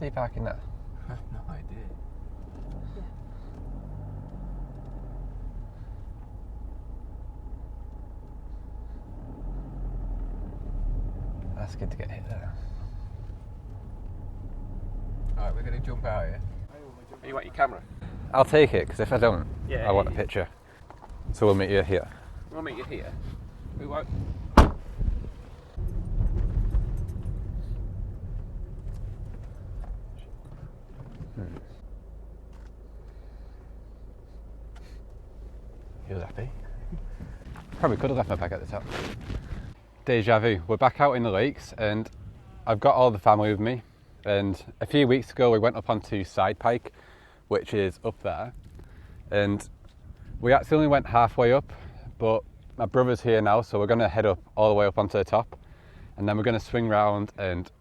are you parking there? I have no idea. Yeah. That's good to get hit there. Alright, we're going to jump out here. You want your camera? I'll take it, because if I don't, Yeah, I want a picture. So we'll meet you here. We'll meet you here. We won't. He was happy. Probably could have left my bag at the top. Deja vu. We're back out in the lakes and I've got all the family with me. And a few weeks ago we went up onto Side Pike, which is up there. And we actually only went halfway up, but my brother's here now, so we're going to head up all the way up onto the top. And then we're going to swing round and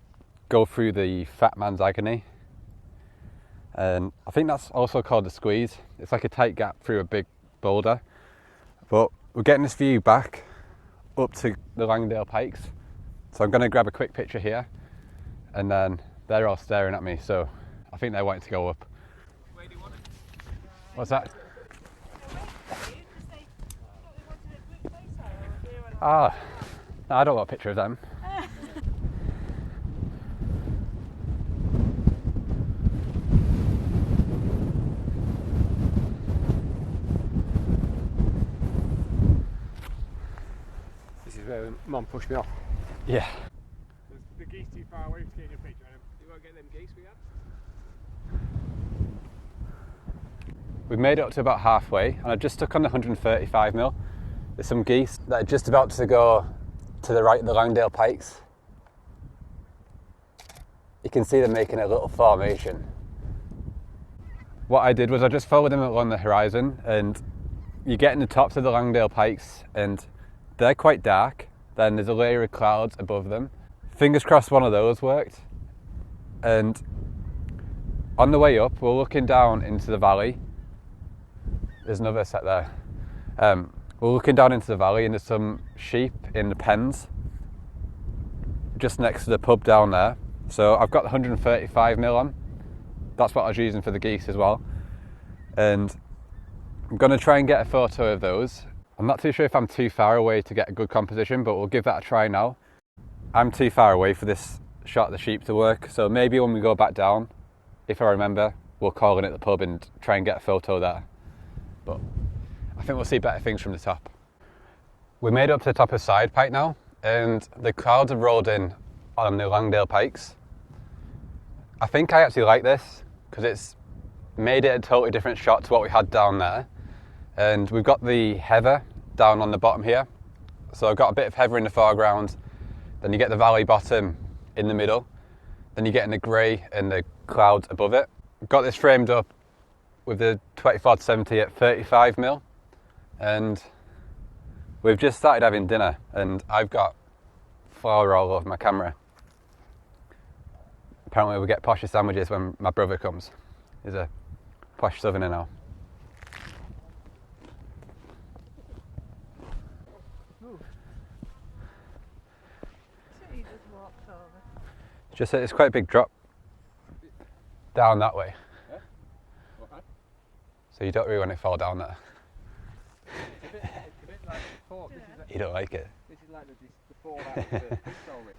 go through the Fat Man's Agony. And I think that's also called the squeeze. It's like a tight gap through a big boulder. But we're getting this view back up to the Langdale Pikes. So I'm going to grab a quick picture here. And then they're all staring at me, so I think they're wanting to go up. Where do you want it? What's that? Ah, no, I don't want a picture of them. This is where Mum pushed me off. Yeah. The geese too far away to get your picture of them. You won't get them geese we had? We've made it up to about halfway, and I've just stuck on the 135mm. There's some geese that are just about to go to the right of the Langdale Pikes. You can see them making a little formation. What I did was I just followed them along the horizon, and you get in the tops of the Langdale Pikes and they're quite dark. Then there's a layer of clouds above them. Fingers crossed one of those worked. And on the way up, we're looking down into the valley. There's another set there. We're looking down into the valley and there's some sheep in the pens just next to the pub down there. So I've got the 135mm on. That's what I was using for the geese as well. And I'm going to try and get a photo of those. I'm not too sure if I'm too far away to get a good composition, but we'll give that a try now. I'm too far away for this shot of the sheep to work, so maybe when we go back down, if I remember, we'll call in at the pub and try and get a photo there. But I think we'll see better things from the top. We made it up to the top of Side Pike now, and the clouds have rolled in on the Langdale Pikes. I think I actually like this, because it's made it a totally different shot to what we had down there. And we've got the heather down on the bottom here. So I've got a bit of heather in the foreground, then you get the valley bottom in the middle, then you get in the grey and the clouds above it. I've got this framed up with the 24-70 at 35mm, and we've just started having dinner and I've got flour all over my camera. Apparently we get posher sandwiches when my brother comes. He's a posh southerner now. It's quite a big drop down that way. Yeah? Okay. So you don't really want it to fall down there. It's a bit like the fort. You don't like it? This is like the fallout of the pistol rip.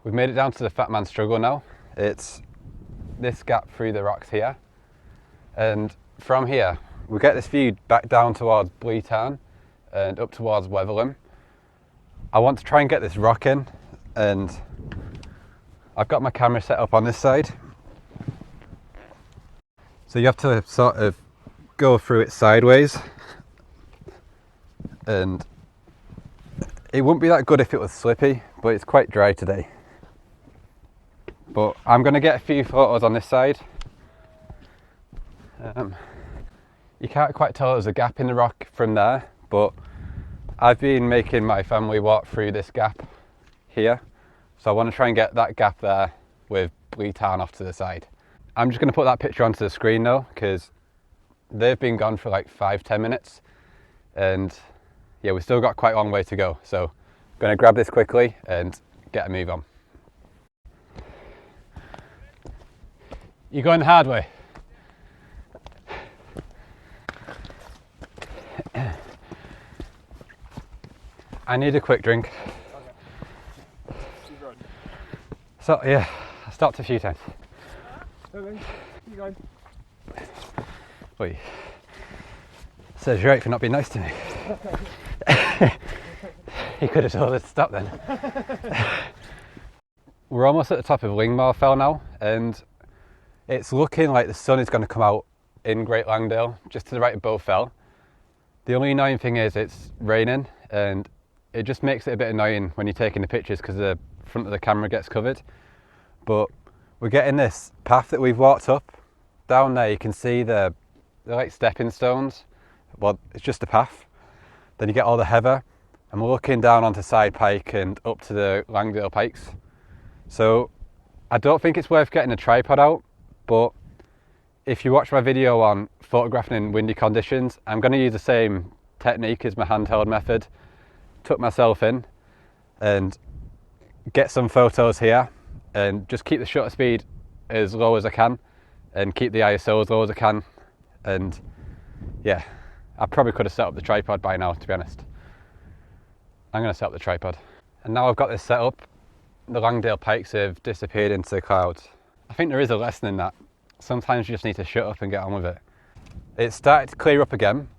We've made it down to the Fat Man Struggle now. It's this gap through the rocks here. And from here, we get this view back down towards Blea Tarn and up towards Weatherlam. I want to try and get this rock in, and I've got my camera set up on this side. So you have to sort of go through it sideways, and it wouldn't be that good if it was slippy, but it's quite dry today. But I'm going to get a few photos on this side. You can't quite tell there's a gap in the rock from there, but I've been making my family walk through this gap here, so I want to try and get that gap there with Blea Tarn off to the side. I'm just going to put that picture onto the screen though, because they've been gone for like 5-10 minutes, and yeah, we've still got quite a long way to go, so I'm going to grab this quickly and get a move on. You going the hard way? I need a quick drink. Okay. So yeah, I stopped a few times. Okay. You going? Wait. Says you're right for not being nice to me. He could have told us to stop then. We're almost at the top of Lingmoor Fell now, and it's looking like the sun is going to come out in Great Langdale, just to the right of Bow Fell. The only annoying thing is it's raining, and it just makes it a bit annoying when you're taking the pictures because the front of the camera gets covered. But we're getting this path that we've walked up. Down there you can see they're like stepping stones. Well, it's just a path. Then you get all the heather, and we're looking down onto Side Pike and up to the Langdale Pikes. So I don't think it's worth getting a tripod out, but if you watch my video on photographing in windy conditions, I'm going to use the same technique as my handheld method. Tuck myself in and get some photos here, and just keep the shutter speed as low as I can and keep the ISO as low as I can. And yeah, I probably could have set up the tripod by now, to be honest. I'm going to set up the tripod. And now I've got this set up, the Langdale Pikes have disappeared into the clouds. I think there is a lesson in that. Sometimes you just need to shut up and get on with it. It's started to clear up again.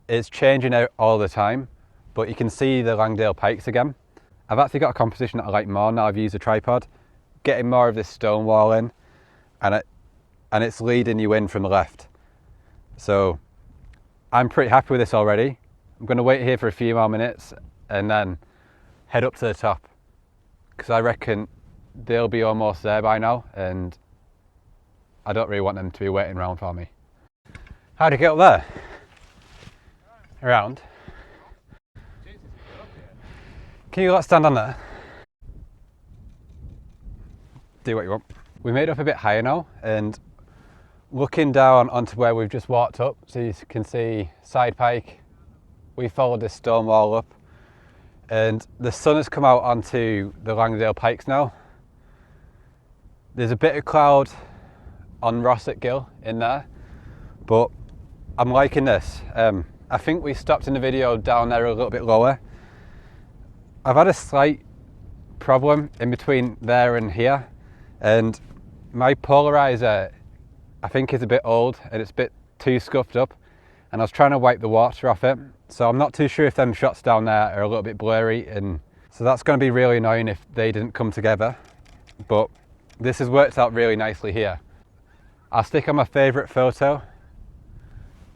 It's changing out all the time, but you can see the Langdale Pikes again. I've actually got a composition that I like more now I've used a tripod. Getting more of this stone wall in, and it's leading you in from the left. So I'm pretty happy with this already. I'm going to wait here for a few more minutes and then head up to the top, because I reckon they'll be almost there by now, and I don't really want them to be waiting around for me. How'd you get up there? Around? Can you stand on there? Do what you want. We made it up a bit higher now, and looking down onto where we've just walked up, so you can see Side Pike. We followed this stone wall up, and the sun has come out onto the Langdale Pikes now. There's a bit of cloud on Rosset Gill in there, but I'm liking this. I think we stopped in the video down there a little bit lower. I've had a slight problem in between there and here, and my polarizer I think is a bit old and it's a bit too scuffed up, and I was trying to wipe the water off it, so I'm not too sure if them shots down there are a little bit blurry, and so that's going to be really annoying if they didn't come together. But this has worked out really nicely here. I'll stick on my favourite photo.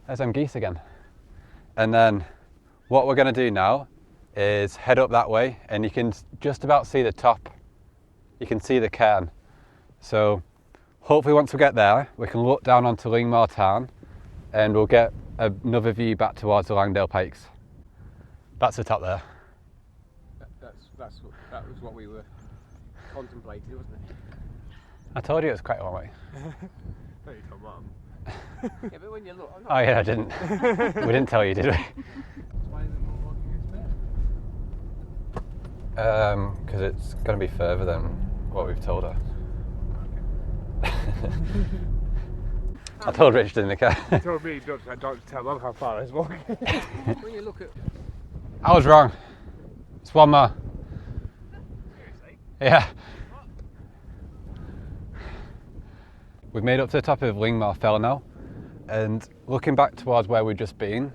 There's them geese again. And then what we're going to do now is head up that way, and you can just about see the top. You can see the cairn. So hopefully once we get there, we can look down onto Lingmoor Tarn, and we'll get another view back towards the Langdale Pikes. That's the top there. That was what we were contemplating, wasn't it? I told you it was quite a long way. There you go, Mum. Yeah, but when you look... Oh yeah, I didn't. We didn't tell you, did we? Why is it more walking as Because it's going to be further than what we've told her. I told Richard in the car. You told me don't tell Mum how far I was walking. When you look at... I was wrong. It's one more. Seriously? Yeah. We've made up to the top of Lingmoor Fell now, and looking back towards where we've just been,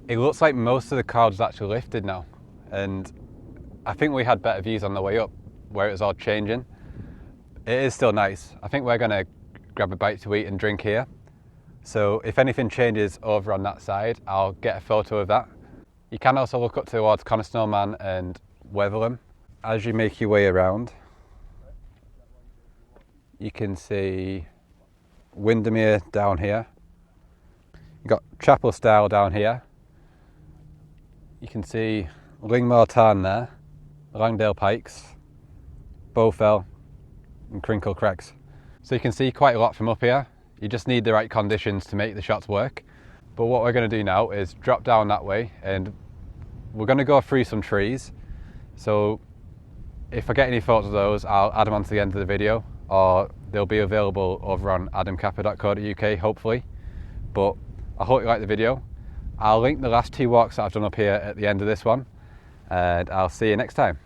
it looks like most of the clouds actually lifted now, and I think we had better views on the way up where it was all changing. It is still nice. I think we're going to grab a bite to eat and drink here, so if anything changes over on that side, I'll get a photo of that. You can also look up towards Conisnowman and Weatherham. As you make your way around, you can see Windermere down here. You've got Chapel Style down here. You can see Blea Tarn there, Langdale Pikes, Bowfell and Crinkle Crags. So you can see quite a lot from up here. You just need the right conditions to make the shots work. But what we're going to do now is drop down that way, and we're going to go through some trees. So if I get any photos of those, I'll add them onto the end of the video, or they'll be available over on adamkappa.co.uk hopefully. But I hope you like the video. I'll link the last 2 walks that I've done up here at the end of this one, and I'll see you next time.